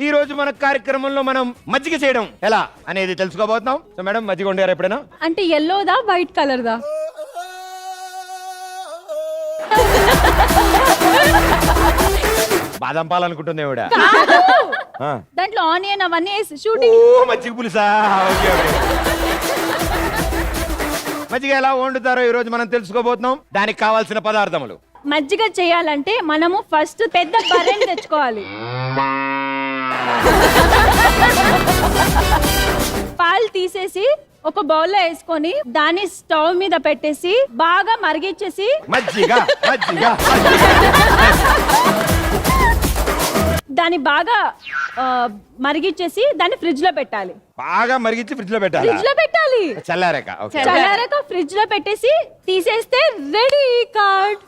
ఈ రోజు మన కార్యక్రమంలో మనం మజ్జిగ చేయడం ఎలా అనేది తెలుసుకోబోతున్నాం. సో మేడం మజ్జిగ వండారు ఎప్పుడైనా? అంటే ఎల్లోదా వైట్ కలర్ దా? బాదం పాలు అనుకుంటుంది ఎవడ. దాంట్లో ఆనియన్ అవన్నీ వేసి షూటింగ్. మజ్జిగ పులుసా? Okay okay. మజ్జిగ ఎలా వండుతారో ఈ రోజు మనం తెలుసుకోబోతున్నాం. దానికి కావాల్సిన పదార్థములు. మజ్జిగ చేయాలంటే మనము ఫస్ట్ పెద్ద బరెన్ తెచ్చుకోవాలి. పాలు తీసేసి ఒక బౌల్లో వేసుకొని దాన్ని స్టవ్ మీద పెట్టేసి బాగా మరిగించేసి మజ్జిగ మజ్జిగ దాన్ని బాగా మరిగించేసి దాన్ని ఫ్రిడ్జ్ లో పెట్టాలి. బాగా మరిగించి ఫ్రిడ్జ్ లో పెట్టాలి. ఫ్రిడ్జ్ లో పెట్టాలి. చల్లారాక చల్లారాక ఫ్రిడ్జ్ లో పెట్టేసి తీసేస్తే రెడీ కార్డ్.